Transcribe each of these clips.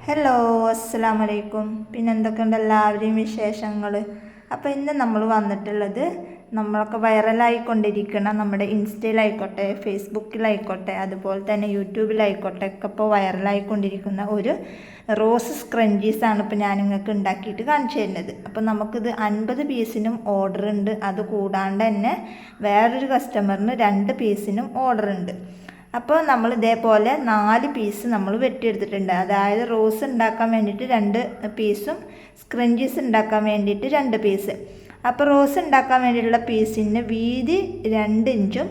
Hello, അസ്സലാമു അലൈക്കും. പിന്നെ എന്തൊക്കെയുണ്ട് എല്ലാവരെയും വിശേഷങ്ങൾ? അപ്പോൾ ഇന്ന് നമ്മൾ വന്നിട്ടുള്ളത് നമ്മളൊക്കെ വൈറലായിക്കൊണ്ടിരിക്കുന്ന നമ്മുടെ ഇൻസ്റ്റയിലായിക്കോട്ടെ, ഫേസ്ബുക്കിലായിക്കോട്ടെ, അതുപോലെ തന്നെ യൂട്യൂബിലായിക്കോട്ടെ ഒക്കെ ഇപ്പോൾ വൈറലായിക്കൊണ്ടിരിക്കുന്ന ഒരു റോസ് സ്ക്രഞ്ചീസാണ് ഇപ്പോൾ ഞാൻ നിങ്ങൾക്ക് ഉണ്ടാക്കിയിട്ട് കാണിച്ചു തരുന്നത്. അപ്പോൾ നമുക്കിത് 50 പീസിനും ഓർഡർ ഉണ്ട്. അത് കൂടാണ്ട് തന്നെ വേറൊരു കസ്റ്റമറിന് 2 പീസിനും ഓർഡർ ഉണ്ട്. അപ്പോൾ നമ്മൾ ഇതേപോലെ 4 പീസ് നമ്മൾ വെട്ടിയെടുത്തിട്ടുണ്ട്. അതായത് റോസ് ഉണ്ടാക്കാൻ വേണ്ടിയിട്ട് 2 പീസും സ്ക്രഞ്ചീസ് ഉണ്ടാക്കാൻ വേണ്ടിയിട്ട് 2 പീസ്. അപ്പോൾ റോസ് ഉണ്ടാക്കാൻ വേണ്ടിയിട്ടുള്ള പീസിന് വീതി 2 ഇഞ്ചും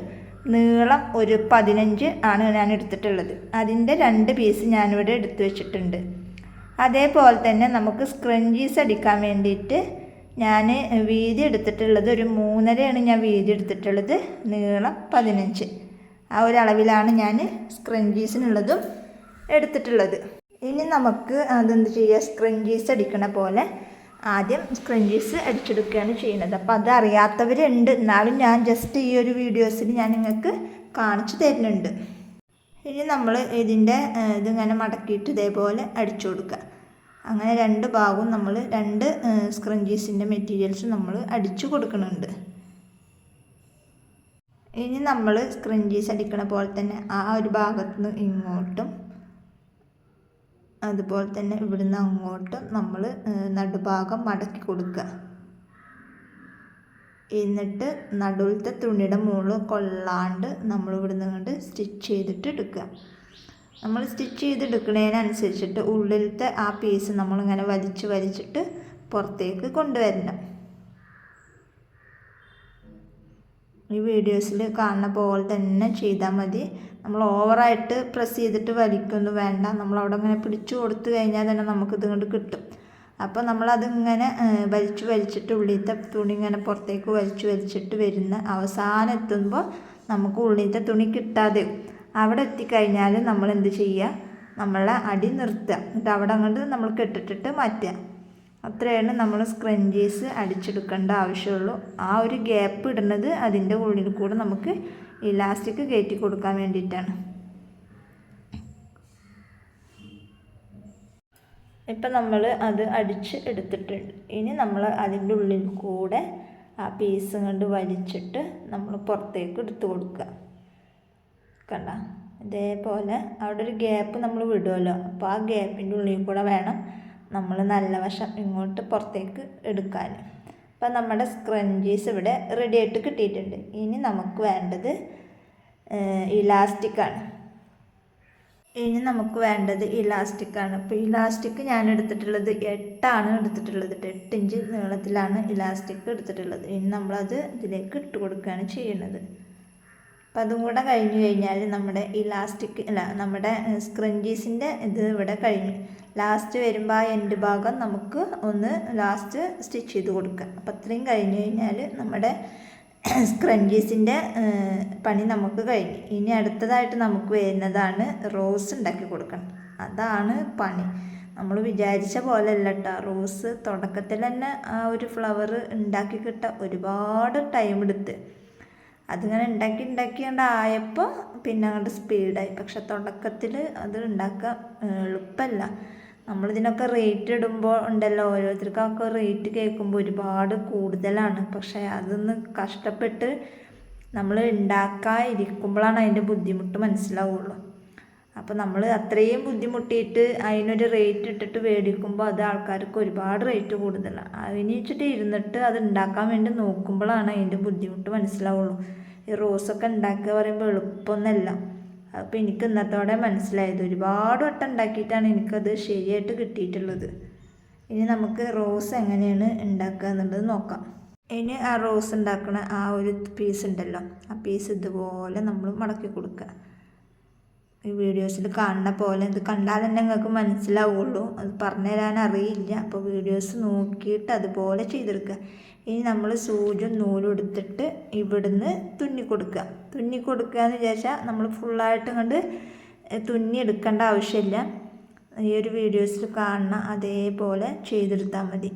നീളം ഒരു 15 ആണ് ഞാൻ എടുത്തിട്ടുള്ളത്. അതിൻ്റെ 2 പീസ് ഞാനിവിടെ എടുത്തു വെച്ചിട്ടുണ്ട്. അതേപോലെ തന്നെ നമുക്ക് സ്ക്രഞ്ചീസ് അടിക്കാൻ വേണ്ടിയിട്ട് ഞാൻ വീതി എടുത്തിട്ടുള്ളത് ഒരു 3.5 ഞാൻ വീതി എടുത്തിട്ടുള്ളത്, നീളം 15. ആ ഒരു അളവിലാണ് ഞാൻ സ്ക്രഞ്ചീസിനുള്ളതും എടുത്തിട്ടുള്ളത്. ഇനി നമുക്ക് അതെന്ത് ചെയ്യുക, സ്ക്രഞ്ചീസ് അടിക്കണ പോലെ ആദ്യം സ്ക്രഞ്ചീസ് അടിച്ചെടുക്കുകയാണ് ചെയ്യുന്നത്. അപ്പോൾ അത് അറിയാത്തവരുണ്ട്, എന്നാലും ഞാൻ ജസ്റ്റ് ഈ ഒരു വീഡിയോസിൽ ഞാൻ നിങ്ങൾക്ക് കാണിച്ചു തരുന്നുണ്ട്. ഇനി നമ്മൾ ഇതിൻ്റെ ഇതിങ്ങനെ മടക്കിയിട്ട് ഇതേപോലെ അടിച്ചു കൊടുക്കുക. അങ്ങനെ 2 ഭാഗവും നമ്മൾ 2 സ്ക്രഞ്ചീസിൻ്റെ മെറ്റീരിയൽസ് നമ്മൾ അടിച്ചു കൊടുക്കുന്നുണ്ട്. ഇനി നമ്മൾ സ്ക്രഞ്ചീസ് അടിക്കണ പോലെ തന്നെ ആ ഒരു ഭാഗത്ത് നിന്ന് ഇങ്ങോട്ടും അതുപോലെ തന്നെ ഇവിടുന്ന് അങ്ങോട്ടും നമ്മൾ നടുഭാഗം മടക്കി കൊടുക്കുക. എന്നിട്ട് നടുവിലത്തെ തുണിയുടെ മുകളിൽ കൊള്ളാണ്ട് നമ്മൾ ഇവിടുന്ന് കൊണ്ട് സ്റ്റിച്ച് ചെയ്തിട്ട് എടുക്കുക. നമ്മൾ സ്റ്റിച്ച് ചെയ്തെടുക്കുന്നതിനനുസരിച്ചിട്ട് ഉള്ളിലത്തെ ആ പീസ് നമ്മളിങ്ങനെ വലിച്ചിട്ട് പുറത്തേക്ക് കൊണ്ടുവരണം. ഈ വീഡിയോസിൽ കാണുന്ന പോലെ തന്നെ ചെയ്താൽ മതി. നമ്മൾ ഓവറായിട്ട് പ്രസ് ചെയ്തിട്ട് വലിക്കൊന്നും വേണ്ട. നമ്മളവിടെ ഇങ്ങനെ പിടിച്ചു കൊടുത്തു കഴിഞ്ഞാൽ തന്നെ നമുക്കിത് കൊണ്ട് കിട്ടും. അപ്പോൾ നമ്മളതിങ്ങനെ വലിച്ചിട്ട് ഉള്ളിലത്തെ തുണി ഇങ്ങനെ പുറത്തേക്ക് വലിച്ചിട്ട് വരുന്ന അവസാനം എത്തുമ്പോൾ നമുക്ക് ഉള്ളിലത്തെ തുണി കിട്ടാതെ അവിടെ എത്തിക്കഴിഞ്ഞാൽ നമ്മൾ എന്ത് ചെയ്യുക, നമ്മളെ അടി നിർത്തുക. എന്നിട്ട് അവിടെ അങ്ങോട്ട് നമ്മൾ കെട്ടിട്ടിട്ട് മാറ്റുക. അത്രയാണ് നമ്മൾ സ്ക്രഞ്ചീസ് അടിച്ചെടുക്കേണ്ട ആവശ്യമുള്ളൂ. ആ ഒരു ഗ്യാപ്പ് ഇടുന്നത് അതിൻ്റെ ഉള്ളിൽ കൂടെ നമുക്ക് ഇലാസ്റ്റിക് കയറ്റി കൊടുക്കാൻ വേണ്ടിയിട്ടാണ്. ഇപ്പം നമ്മൾ അത് അടിച്ച് എടുത്തിട്ടുണ്ട്. ഇനി നമ്മൾ അതിൻ്റെ ഉള്ളിൽ കൂടെ ആ പീസ് കൊണ്ട് വലിച്ചിട്ട് നമ്മൾ പുറത്തേക്ക് എടുത്തു കൊടുക്കുക. കണ്ട, ഇതേപോലെ അവിടെ ഒരു ഗ്യാപ്പ് നമ്മൾ വിടുമല്ലോ, അപ്പോൾ ആ ഗ്യാപ്പിൻ്റെ ഉള്ളിൽ കൂടെ വേണം നമ്മൾ നല്ല വശം ഇങ്ങോട്ട് പുറത്തേക്ക് എടുക്കാൻ. അപ്പം നമ്മുടെ സ്ക്രഞ്ചീസ് ഇവിടെ റെഡി ആയിട്ട് കിട്ടിയിട്ടുണ്ട്. ഇനി നമുക്ക് വേണ്ടത് ഇലാസ്റ്റിക്കാണ്. അപ്പോൾ ഇലാസ്റ്റിക് ഞാൻ എടുത്തിട്ടുള്ളത് 8 എടുത്തിട്ടുള്ളത്. 8 ഇഞ്ച് നീളത്തിലാണ് ഇലാസ്റ്റിക് എടുത്തിട്ടുള്ളത്. ഇനി നമ്മളത് ഇതിലേക്ക് ഇട്ട് കൊടുക്കുകയാണ് ചെയ്യുന്നത്. അപ്പം അതും കൂടെ കഴിഞ്ഞ് കഴിഞ്ഞാൽ നമ്മുടെ നമ്മുടെ സ്ക്രഞ്ചീസിൻ്റെ ഇത് ഇവിടെ കഴിഞ്ഞു. ലാസ്റ്റ് വരുമ്പോൾ ആ എൻഡ് ഭാഗം നമുക്ക് ഒന്ന് ലാസ്റ്റ് സ്റ്റിച്ച് ചെയ്ത് കൊടുക്കുക. അപ്പം അത്രയും കഴിഞ്ഞ് കഴിഞ്ഞാൽ നമ്മുടെ സ്ക്രഞ്ചീസിൻ്റെ പണി നമുക്ക് കഴിഞ്ഞു. ഇനി അടുത്തതായിട്ട് നമുക്ക് വരുന്നതാണ് റോസ് ഉണ്ടാക്കി കൊടുക്കണം. അതാണ് പണി. നമ്മൾ വിചാരിച്ച പോലെ അല്ല കേട്ടോ. റോസ് തുടക്കത്തിൽ തന്നെ ആ ഒരു ഫ്ലവർ ഉണ്ടാക്കി കിട്ടാൻ ഒരുപാട് ടൈം എടുത്ത് അതിങ്ങനെ ഉണ്ടാക്കിയായപ്പോൾ പിന്നെ അങ്ങോട്ട് സ്പീഡായി. പക്ഷെ തുടക്കത്തിൽ അത് ഉണ്ടാക്കാൻ എളുപ്പമല്ല. നമ്മളിതിനൊക്കെ റേറ്റ് ഇടുമ്പോൾ ഉണ്ടല്ലോ, ഓരോരുത്തർക്കൊക്കെ റേറ്റ് കേൾക്കുമ്പോൾ ഒരുപാട് കൂടുതലാണ്. പക്ഷേ അതൊന്ന് കഷ്ടപ്പെട്ട് നമ്മൾ ഉണ്ടാക്കാതിരിക്കുമ്പോഴാണ് അതിൻ്റെ ബുദ്ധിമുട്ട് മനസ്സിലാവുള്ളൂ. അപ്പോൾ നമ്മൾ അത്രയും ബുദ്ധിമുട്ടിയിട്ട് അതിനൊരു റേറ്റ് ഇട്ടിട്ട് മേടിക്കുമ്പോൾ അത് ആൾക്കാർക്ക് ഒരുപാട് റേറ്റ് കൂടുതലാണ്. അതിന് വെച്ചിട്ട് ഇരുന്നിട്ട് അത് ഉണ്ടാക്കാൻ വേണ്ടി നോക്കുമ്പോഴാണ് അതിൻ്റെ ബുദ്ധിമുട്ട് മനസ്സിലാവുള്ളൂ. ഈ റോസൊക്കെ ഉണ്ടാക്കുക പറയുമ്പോൾ എളുപ്പമൊന്നുമല്ല. അപ്പോൾ എനിക്ക് ഇന്നത്തോടെ മനസ്സിലായത്. ഒരുപാട് വട്ടം ഉണ്ടാക്കിയിട്ടാണ് എനിക്കത് ശരിയായിട്ട് കിട്ടിയിട്ടുള്ളത്. ഇനി നമുക്ക് റോസ് എങ്ങനെയാണ് ഉണ്ടാക്കുക എന്നുള്ളത് നോക്കാം. ഇനി ആ റോസ് ഉണ്ടാക്കുന്ന ആ ഒരു പീസ് ഉണ്ടല്ലോ, ആ പീസ് ഇതുപോലെ നമ്മൾ മടക്കി കൊടുക്കുക. ഈ വീഡിയോസിൽ കാണുന്ന പോലെ ഇത് കണ്ടാൽ തന്നെ നിങ്ങൾക്ക് മനസ്സിലാവുള്ളൂ. അത് പറഞ്ഞു തരാൻ അറിയില്ല. അപ്പോൾ വീഡിയോസ് നോക്കിയിട്ട് അതുപോലെ ചെയ്തെടുക്കുക. ഇനി നമ്മൾ സൂചിയും നൂലും എടുത്തിട്ട് ഇവിടുന്ന് തുന്നി കൊടുക്കുക എന്ന് വിചാരിച്ചാൽ നമ്മൾ ഫുള്ളായിട്ട് കണ്ട് തുന്നി എടുക്കേണ്ട ആവശ്യമില്ല. ഈ ഒരു വീഡിയോസിൽ കാണുന്ന അതേപോലെ ചെയ്തെടുത്താൽ മതി.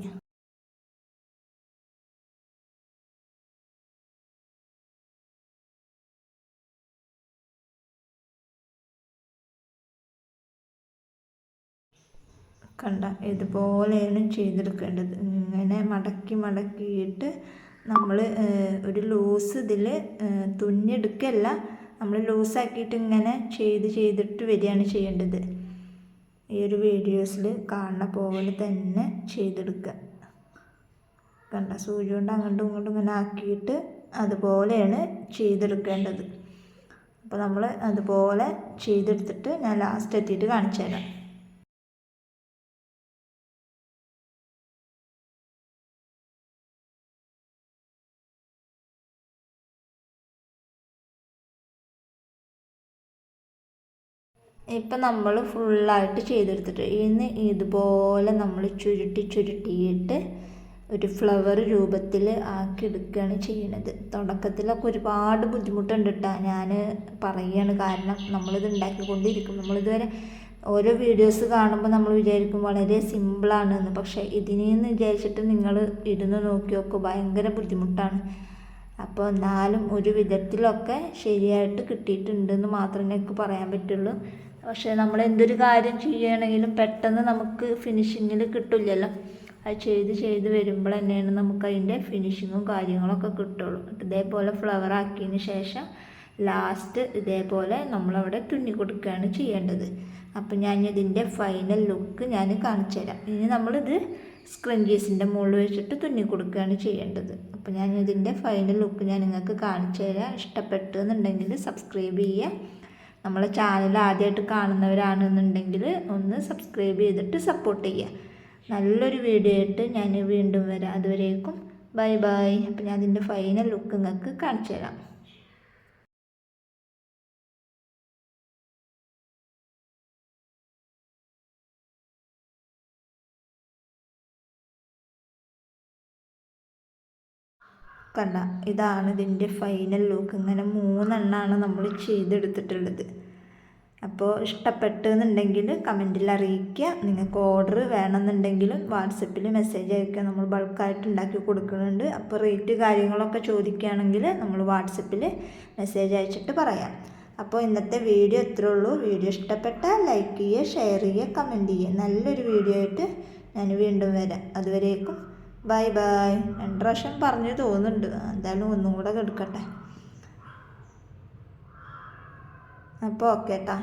കണ്ട ഇതുപോലെയാണ് ചെയ്തെടുക്കേണ്ടത്. ഇങ്ങനെ മടക്കി മടക്കിയിട്ട് നമ്മൾ ഒരു ലൂസ് ഇതിൽ തുന്നിയെടുക്കല്ല, നമ്മൾ ലൂസാക്കിയിട്ട് ഇങ്ങനെ ചെയ്തിട്ട് വരികയാണ് ചെയ്യേണ്ടത്. ഈ ഒരു വീഡിയോസിൽ കാണുന്ന പോലെ തന്നെ ചെയ്തെടുക്കുക. കണ്ട സൂചി കൊണ്ട് അങ്ങോട്ടും ഇങ്ങോട്ടും ഇങ്ങനെ ആക്കിയിട്ട് അതുപോലെയാണ് ചെയ്തെടുക്കേണ്ടത്. അപ്പോൾ നമ്മൾ അതുപോലെ ചെയ്തെടുത്തിട്ട് ഞാൻ ലാസ്റ്റ് എത്തിയിട്ട് കാണിച്ചു തരാം. ഇപ്പം നമ്മൾ ഫുള്ളായിട്ട് ചെയ്തെടുത്തിട്ട് ഇനി ഇതുപോലെ നമ്മൾ ചുരുട്ടിയിട്ട് ഒരു ഫ്ലവർ രൂപത്തിൽ ആക്കിയെടുക്കുകയാണ് ചെയ്യുന്നത്. തുടക്കത്തിലൊക്കെ ഒരുപാട് ബുദ്ധിമുട്ടുണ്ട് കേട്ടോ, ഞാൻ പറയുകയാണ്. കാരണം നമ്മളിത് ഉണ്ടാക്കിക്കൊണ്ടിരിക്കും. നമ്മളിതുവരെ ഓരോ വീഡിയോസ് കാണുമ്പോൾ നമ്മൾ വിചാരിക്കും വളരെ സിമ്പിളാണെന്ന്. പക്ഷേ ഇതിനെന്ന് വിചാരിച്ചിട്ട് നിങ്ങൾ ഇരുന്ന് നോക്കി നോക്കുക, ഭയങ്കര ബുദ്ധിമുട്ടാണ്. അപ്പോൾ എന്നാലും ഒരു വിധത്തിലൊക്കെ ശരിയായിട്ട് കിട്ടിയിട്ടുണ്ടെന്ന് മാത്രമേ എനിക്ക് പറയാൻ പറ്റുള്ളൂ. പക്ഷേ നമ്മൾ എന്തൊരു കാര്യം ചെയ്യുകയാണെങ്കിലും പെട്ടെന്ന് നമുക്ക് ഫിനിഷിങ്ങിൽ കിട്ടില്ലല്ലോ. അത് ചെയ്ത് വരുമ്പോൾ തന്നെയാണ് നമുക്ക് അതിൻ്റെ ഫിനിഷിങ്ങും കാര്യങ്ങളൊക്കെ കിട്ടുള്ളൂ. ഇതേപോലെ ഫ്ലവർ ആക്കിയതിന് ശേഷം ലാസ്റ്റ് ഇതേപോലെ നമ്മളവിടെ തുന്നി കൊടുക്കുകയാണ് ചെയ്യേണ്ടത്. അപ്പം ഞാൻ ഇതിൻ്റെ ഫൈനൽ ലുക്ക് ഞാൻ കാണിച്ചു തരാം. ഇനി നമ്മളിത് സ്ക്രഞ്ചീസിൻ്റെ മുകളിൽ വെച്ചിട്ട് തുന്നി കൊടുക്കുകയാണ് ചെയ്യേണ്ടത്. അപ്പോൾ ഞാൻ ഇതിൻ്റെ ഫൈനൽ ലുക്ക് ഞാൻ നിങ്ങൾക്ക് കാണിച്ചു തരാം. ഇഷ്ടപ്പെട്ടു എന്നുണ്ടെങ്കിൽ സബ്സ്ക്രൈബ് ചെയ്യുക. നമ്മളെ ചാനൽ ആദ്യമായിട്ട് കാണുന്നവരാണെന്നുണ്ടെങ്കിൽ ഒന്ന് സബ്സ്ക്രൈബ് ചെയ്തിട്ട് സപ്പോർട്ട് ചെയ്യുക. നല്ലൊരു വീഡിയോ ആയിട്ട് ഞാൻ വീണ്ടും വരാം. അതുവരേക്കും ബൈ ബൈ. അപ്പോൾ ഞാൻ ഇതിൻ്റെ ഫൈനൽ ലുക്ക് നിങ്ങൾക്ക് കാണിച്ചു തരാം. കണ്ട ഇതാണ് ഇതിൻ്റെ ഫൈനൽ ലുക്ക്. ഇങ്ങനെ 3 എണ്ണമാണ് നമ്മൾ ചെയ്തെടുത്തിട്ടുള്ളത്. അപ്പോൾ ഇഷ്ടപ്പെട്ടെന്നുണ്ടെങ്കിൽ കമൻറ്റിൽ അറിയിക്കുക. നിങ്ങൾക്ക് ഓർഡർ വേണമെന്നുണ്ടെങ്കിലും വാട്സപ്പിൽ മെസ്സേജ് അയക്കുക. നമ്മൾ ബൾക്കായിട്ട് ഉണ്ടാക്കി കൊടുക്കുന്നുണ്ട്. അപ്പോൾ റേറ്റ് കാര്യങ്ങളൊക്കെ ചോദിക്കുകയാണെങ്കിൽ നമ്മൾ വാട്സപ്പിൽ മെസ്സേജ് അയച്ചിട്ട് പറയാം. അപ്പോൾ ഇന്നത്തെ വീഡിയോ ഇത്രേ ഉള്ളൂ. വീഡിയോ ഇഷ്ടപ്പെട്ടാൽ ലൈക്ക് ചെയ്യുക, ഷെയർ ചെയ്യുക, കമൻറ്റ് ചെയ്യുക. നല്ലൊരു വീഡിയോ ആയിട്ട് ഞാൻ വീണ്ടും വരാം. അതുവരേക്കും ബൈ ബൈ. 2 പ്രാവശ്യം പറഞ്ഞു തോന്നുന്നുണ്ട്, എന്തായാലും ഒന്നും കൂടെ എടുക്കട്ടെ. അപ്പോൾ ഓക്കെ കേട്ടോ.